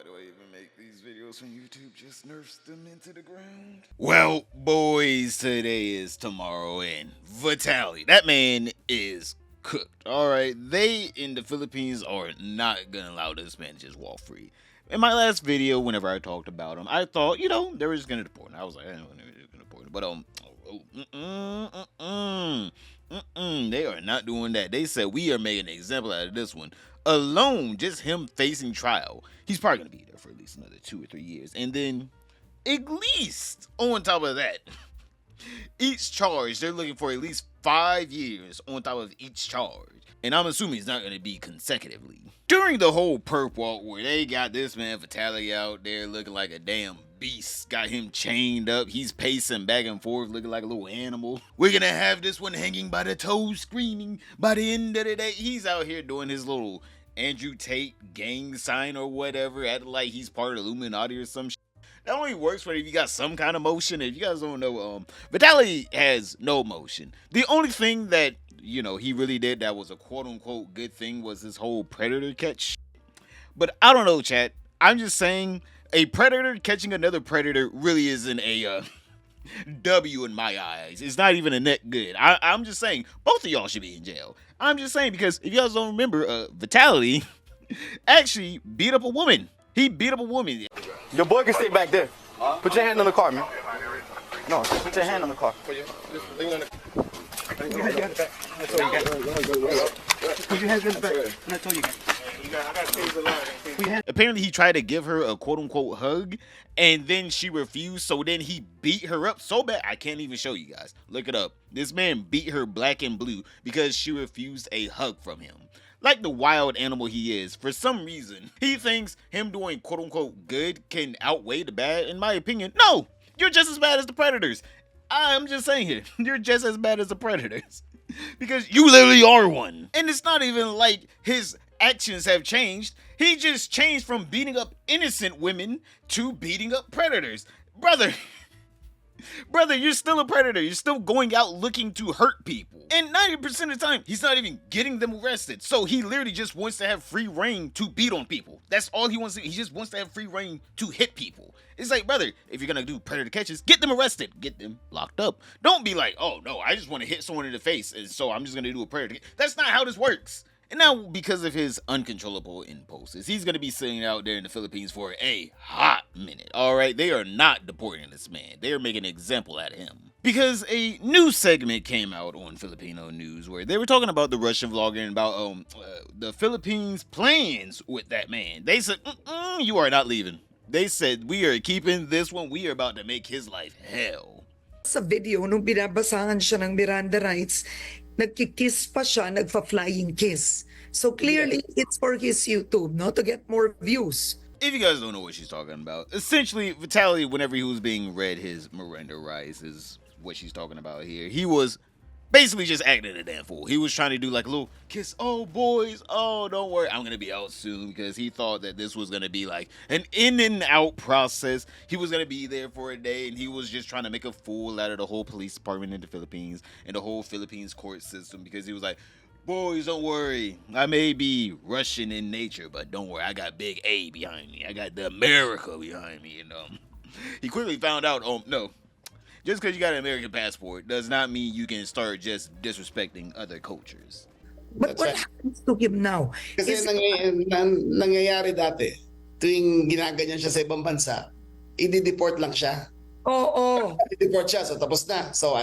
Why do I even make these videos when YouTube just nerfs them into the ground? Well, boys, today is tomorrow, and Vitaly, that man is cooked. Alright, they in the Philippines are not gonna allow this man to just walk free. In my last video, whenever I talked about him, I thought, they were just gonna deport him. I was like, I don't know, they were just gonna deport him. But they are not doing that. They said we are making an example out of this one. Alone, just him facing trial, he's probably gonna be there for at least another 2 or 3 years. And then, at least on top of that, each charge they're looking for at least 5 years on top of each charge. And I'm assuming it's not gonna be consecutively. During the whole perp walk where they got this man Vitaly out there looking like a damn beast, got him chained up, he's pacing back and forth looking like a little animal. We're gonna have this one hanging by the toes screaming. By the end of the day, he's out here doing his little Andrew Tate gang sign or whatever, acting like he's part of the Illuminati or some shit. That only works for if you got some kind of motion. If you guys don't know, Vitaly has no motion. The only thing that, he really did that was a quote-unquote good thing was this whole predator catch. But I don't know, chat. I'm just saying, a predator catching another predator really isn't a W in my eyes. It's not even a net good. I'm just saying, both of y'all should be in jail. I'm just saying, because if you guys don't remember, Vitaly actually beat up a woman. He beat up a woman. Your boy can stay back there. Put your hand on the car, man. No, put your hand on the car. Put your hands in the back. I told you. Apparently he tried to give her a quote-unquote hug, and then she refused, so then he beat her up so bad, I can't even show you guys. Look it up. This man beat her black and blue because she refused a hug from him. Like the wild animal he is, for some reason, he thinks him doing quote-unquote good can outweigh the bad. In my opinion, no! You're just as bad as the predators. I'm just saying here, you're just as bad as the predators. Because you literally are one. And it's not even like his actions have changed. He just changed from beating up innocent women to beating up predators. Brother, you're still a predator. You're still going out looking to hurt people. And 90% of the time, he's not even getting them arrested. So he literally just wants to have free reign to beat on people. That's all he wants to do. He just wants to have free reign to hit people. It's like, brother, if you're gonna do predator catches, get them arrested. Get them locked up. Don't be like, oh no, I just want to hit someone in the face, and so I'm just gonna do a predator. That's not how this works. And now, because of his uncontrollable impulses, he's going to be sitting out there in the Philippines for a hot minute. Alright, they are not deporting this man. They are making an example out of him. Because a new segment came out on Filipino news where they were talking about the Russian vlogger and about the Philippines' plans with that man. They said, you are not leaving. They said, we are keeping this one. We are about to make his life hell. Sa video, nung binabasahan siya ng Miranda rights, nagkikiss pa siya, nagfa-flying kiss. So clearly, it's for his YouTube, no? To get more views. If you guys don't know what she's talking about, essentially, Vitaly, whenever he was being read his Miranda rights, is what she's talking about here. He was basically just acting a damn fool. He was trying to do like a little kiss. Oh, boys. Oh, don't worry. I'm going to be out soon, because he thought that this was going to be like an in and out process. He was going to be there for a day, and he was just trying to make a fool out of the whole police department in the Philippines and the whole Philippines court system, because he was like, boys, don't worry. I may be Russian in nature, but don't worry. I got big A behind me. I got the America behind me. He quickly found out, no. Just because you got an American passport does not mean you can start just disrespecting other cultures. But what happens to him now? Kasi nangyayari dati, tuwing ginaganyan siya sa ibang bansa, i-deport lang siya. Oo. I-deport siya, so tapos na. So,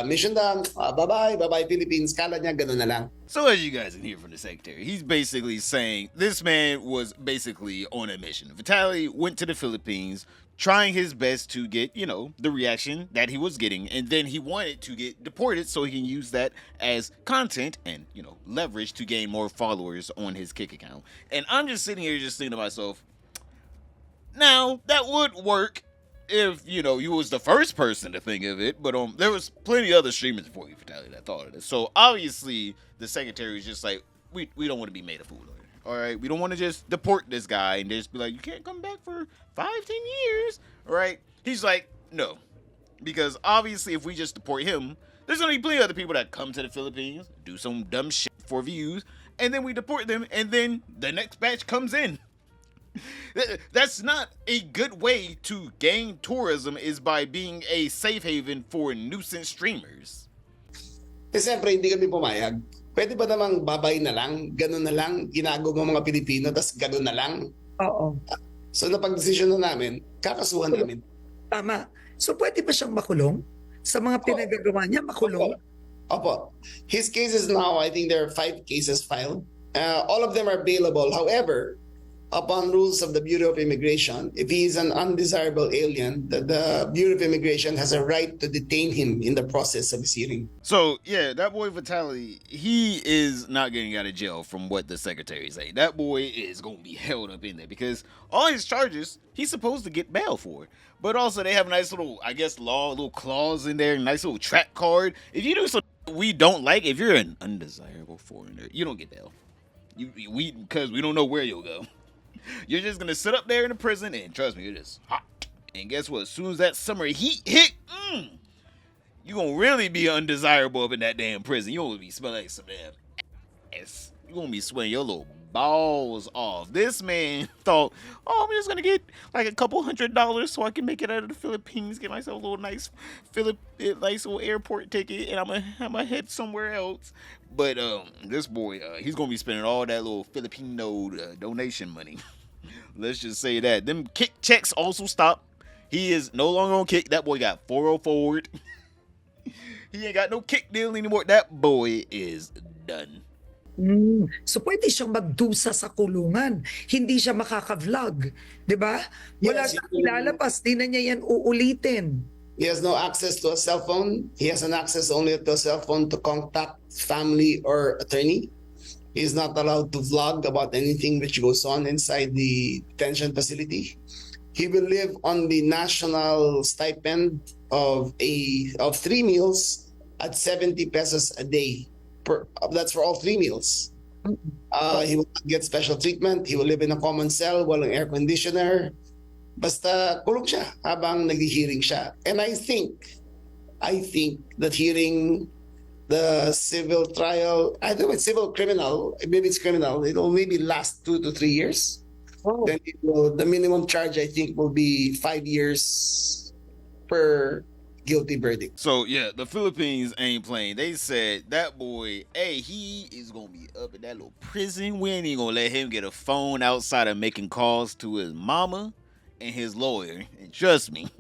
mission done, bye-bye Philippines, kala niya gano'n na lang. So as you guys can hear from the secretary, he's basically saying this man was basically on a mission. Vitaly went to the Philippines, trying his best to get, the reaction that he was getting, and then he wanted to get deported so he can use that as content and, leverage to gain more followers on his Kick account. And I'm just sitting here just thinking to myself, now, that would work if, you was the first person to think of it, but there was plenty of other streamers before you, Vitaly, that thought of this. So obviously, the secretary was just like, we don't want to be made a fool of. All right, we don't want to just deport this guy and just be like, you can't come back for 5-10 years. All right, he's like, no, because obviously if we just deport him, there's gonna be plenty of other people that come to the Philippines, do some dumb shit for views, and then we deport them, and then the next batch comes in. That's not a good way to gain tourism, is by being a safe haven for nuisance streamers. Kasi siyempre, hindi kami pumayag. Pwede ba namang babay na lang, ganun na lang, ginagawa ng mga Pilipino, tas ganun na lang? Oo. So napag-desisyon na namin, kakasuhan namin. Tama. So pwede ba siyang makulong? Sa mga pinagagawa niya, makulong? Opo. His cases now, I think there are 5 cases filed. All of them are bailable. However, upon rules of the Bureau of Immigration, if he is an undesirable alien, the Bureau of Immigration has a right to detain him in the process of his hearing. So yeah, that boy Vitaly, he is not getting out of jail from what the secretary say. That boy is gonna be held up in there because all his charges he's supposed to get bail for. But also they have a nice little, I guess, little clause in there, nice little track card. If you do something we don't like, if you're an undesirable foreigner, you don't get bail. Because we don't know where you'll go. You're just gonna sit up there in the prison, and trust me, you're just hot. And guess what? As soon as that summer heat hit, you gonna really be undesirable up in that damn prison. You gonna be smelling like some damn ass. You gonna be sweating your little balls off. This man thought, oh, I'm just gonna get like a couple $100 so I can make it out of the Philippines, get myself a little nice little airport ticket, and I'm gonna head somewhere else. But this boy, he's gonna be spending all that little Filipino donation money. Let's just say that. Them kick checks also stopped. He is no longer on kick. That boy got 404. He ain't got no kick deal anymore. That boy is done. So pwede siyang magdusa sa kulungan. Hindi siya makaka-vlog. 'Di ba? Wala Yes, siyang ilalabas. Di na niya yan uulitin. He has no access to a cell phone. He has an access only to a cell phone to contact family or attorney. He is not allowed to vlog about anything which goes on inside the detention facility. He will live on the national stipend of 3 meals at 70 pesos a day. That's for all 3 meals. He will not get special treatment. He will live in a common cell, walang air conditioner. Basta kulong siya habang nag-hearing siya. And I think that hearing the civil trial, I don't know, it's civil criminal, maybe it's criminal, it will maybe last 2 to 3 years. Oh. Then the minimum charge, I think, will be 5 years per guilty verdict. So yeah, the Philippines ain't playing. They said that boy, hey, he is gonna be up in that little prison. We ain't even gonna let him get a phone outside of making calls to his mama and his lawyer. And trust me,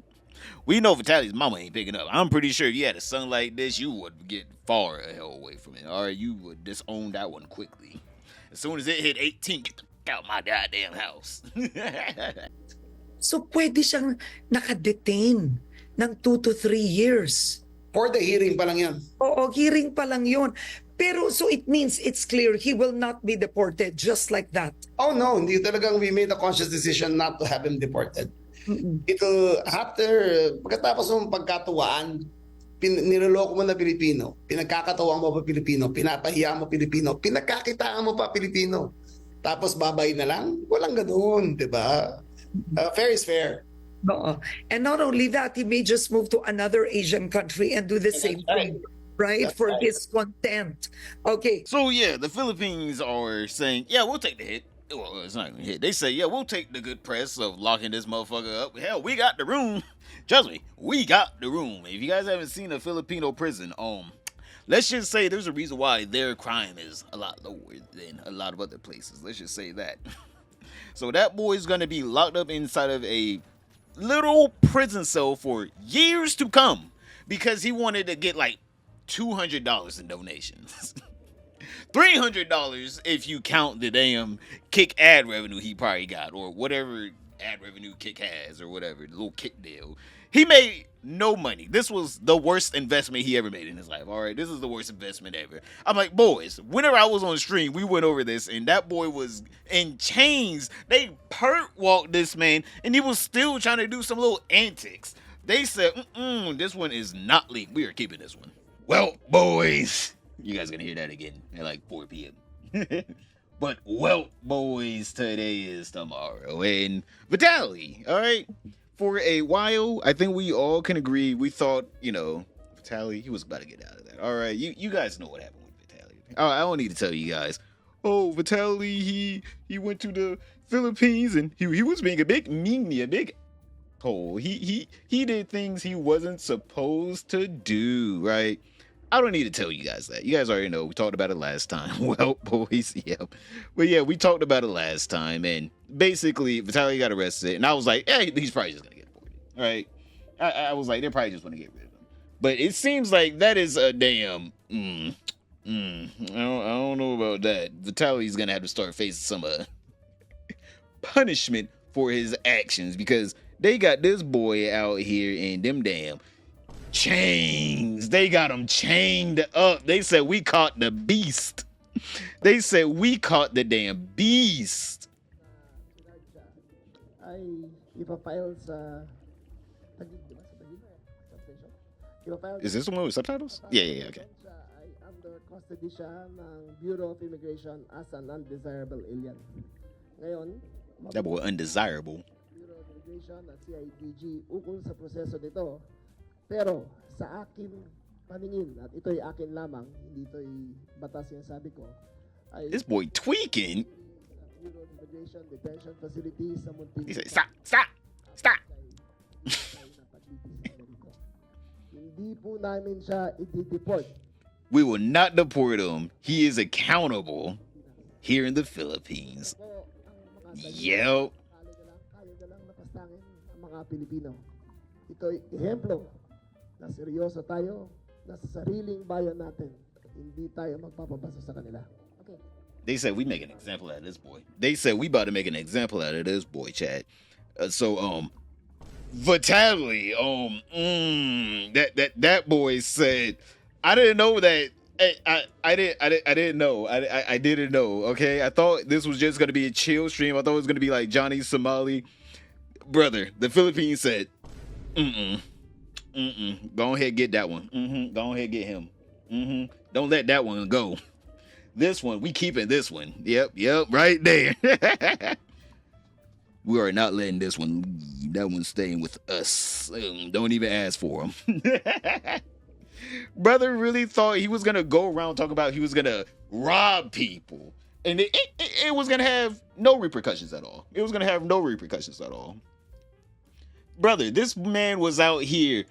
we know Vitaly's mama ain't picking up. I'm pretty sure if you had a son like this, you would get far the hell away from it. All right, you would disown that one quickly. As soon as it hit 18, get the fuck out my goddamn house. So pwede siyang nakadetain ng 2 to 3 years. For the hearing pa lang yan. Oo, hearing pa lang yun. Pero so it means it's clear he will not be deported just like that. Oh no, hindi talagang we made a conscious decision not to have him deported. It'll, pagkatapos ng pagkatuwaan, niloloko mo na Pilipino, pinagkakatawaan mo pa Pilipino, pinapahiya mo Pilipino, pinagkakitaan mo pa Pilipino. Tapos babay na lang? Walang ganoon, di ba? Fair is fair. Oo. And not only that, he may just move to another Asian country and do the same thing. Right? That's For right. his content. Okay. So yeah, the Philippines are saying, yeah, we'll take the hit. Well, it's not even a hit. They say, yeah, we'll take the good press of locking this motherfucker up. Hell, we got the room. Trust me, we got the room. If you guys haven't seen a Filipino prison, let's just say there's a reason why their crime is a lot lower than a lot of other places. Let's just say that. So that boy's gonna be locked up inside of a little prison cell for years to come because he wanted to get like $200 in donations. $300 if you count the damn Kick ad revenue he probably got, or whatever ad revenue Kick has, or whatever, the little Kick deal. He made no money. This was the worst investment he ever made in his life. All right, this is the worst investment ever. I'm like, boys, whenever I was on stream, we went over this, and that boy was in chains. They perk walked this man, and he was still trying to do some little antics. They said, this one is not legal. We are keeping this one. Well, boys, you guys gonna hear that again at like 4 p.m. But well, boys, today is tomorrow, and Vitaly, all right. For a while, I think we all can agree. We thought, Vitaly, he was about to get out of that. All right, you guys know what happened with Vitaly. I don't need to tell you guys. Oh, Vitaly, he went to Philippines, and he was being a big meanie, a big hole. He did things he wasn't supposed to do, right? I don't need to tell you guys that. You guys already know. We talked about it last time. Well, boys, yeah. But yeah, we talked about it last time, and basically, Vitaly got arrested, and I was like, hey, he's probably just gonna get deported, right? I was like, they're probably just gonna get rid of him. But it seems like that is a damn. I don't know about that. Vitaly's gonna have to start facing some punishment for his actions because they got this boy out here in them damn chains. They got him chained up. They said we caught the beast. They said we caught the damn beast. Ay ipafile sa Taguig, di ba? Sa Taguig? Substation. Ipafile Is this the one with subtitles? Yeah, okay. siya ay under custody siya ng Bureau of Immigration as an undesirable alien. Ngayon, That boy undesirable. Bureau of Immigration at CIDG ukol sa proseso nito. Pero sa akin paningin, at ito'y akin lamang, hindi ito'y batas yung sabi ko, ay This boy tweaking. Bureau of Immigration Detention Facility sa He said, Muntinlupa. stop. Hindi po namin siya i-deport. We will not deport him. He is accountable here in the Philippines. Ako, ang mga Yep. kaya na lang napastangin ang mga Pilipino. Ito'y ehemplo na seryoso tayo na sa sariling bayan natin. Hindi tayo magpapabasa sa kanila. Okay. They said we make an example out of this boy. They said we about to make an example out of this boy, Chad. Vitaly, that boy said, I didn't know that. I didn't know. I didn't know. Okay, I thought this was just gonna be a chill stream. I thought it was gonna be like Johnny Somali, brother. The Philippines said, Go ahead, get that one. Go ahead, get him. Don't let that one go. This one, we keeping this one. Yep, right there. We are not letting this one leave. That one's staying with us. Don't even ask for him. Brother really thought he was gonna go around talking about he was gonna rob people, and it was gonna have no repercussions at all. It was gonna have no repercussions at all. Brother, this man was out here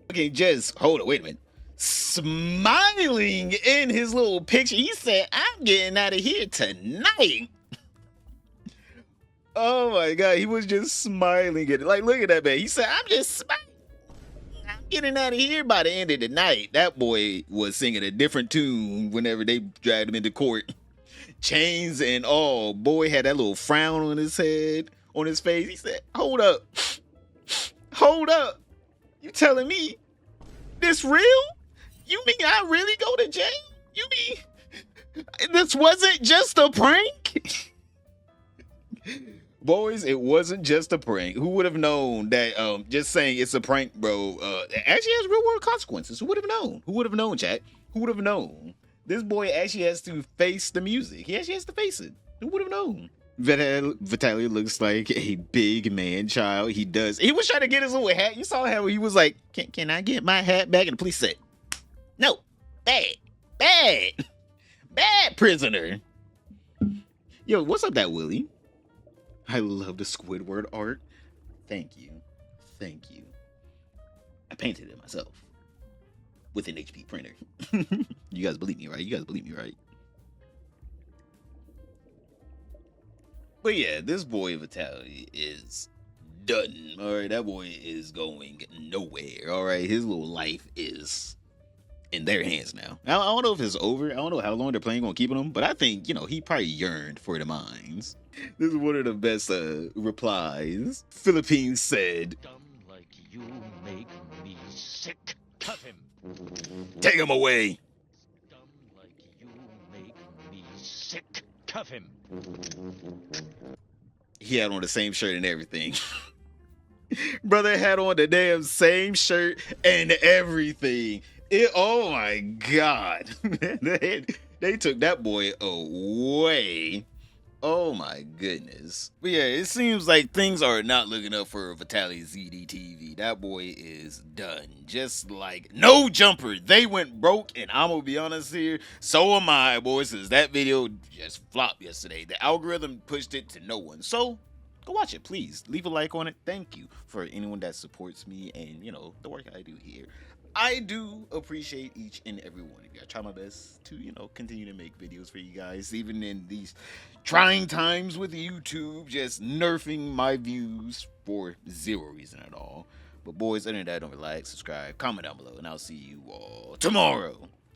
fucking just hold on, wait a minute. Smiling in his little picture. He said, I'm getting out of here tonight. Oh my god, he was just smiling at it. Like, look at that man. He said, I'm just smiling. I'm getting out of here by the end of the night. That boy was singing a different tune whenever they dragged him into court. Chains and all. Boy had that little frown on his head, on his face. He said, hold up. Hold up. You telling me this real? You mean I really go to jail? You mean this wasn't just a prank? Boys, it wasn't just a prank. Who would have known that just saying it's a prank, bro, actually has real world consequences? Who would have known? Who would have known, chat? Who would have known? This boy actually has to face the music. He actually has to face it. Who would have known? Vitaly looks like a big man child. He does. He was trying to get his little hat. You saw how he was like, can I get my hat back? And the police said, no, bad prisoner. Yo, what's up that Willie? I love the Squidward art. Thank you. I painted it myself with an HP printer. You guys believe me, right? But yeah, this boy Vitaly is done. All right, that boy is going nowhere. All right, his little life is in their hands now. I don't know if it's over. I don't know how long they're planning on keeping him, but I think, he probably yearned for the mines. This is one of the best replies. Philippines said, Dumb like you make me sick. Cut him. take him away. Dumb like you make me sick. Cut him. He had on the same shirt and everything. Brother had on the damn same shirt and everything. Oh my God. They took that boy away. Oh my goodness. But yeah, it seems like things are not looking up for Vitalyzdtv. That boy is done. Just like no jumper. They went broke, and I'm gonna be honest here. So am I, boys, since that video just flopped yesterday. The algorithm pushed it to no one. So go watch it, please. Leave a like on it. Thank you for anyone that supports me and the work I do here. I do appreciate each and every one of you. I try my best to, continue to make videos for you guys, even in these trying times with YouTube, just nerfing my views for zero reason at all. But boys, other than that, don't relax, subscribe, comment down below, and I'll see you all tomorrow.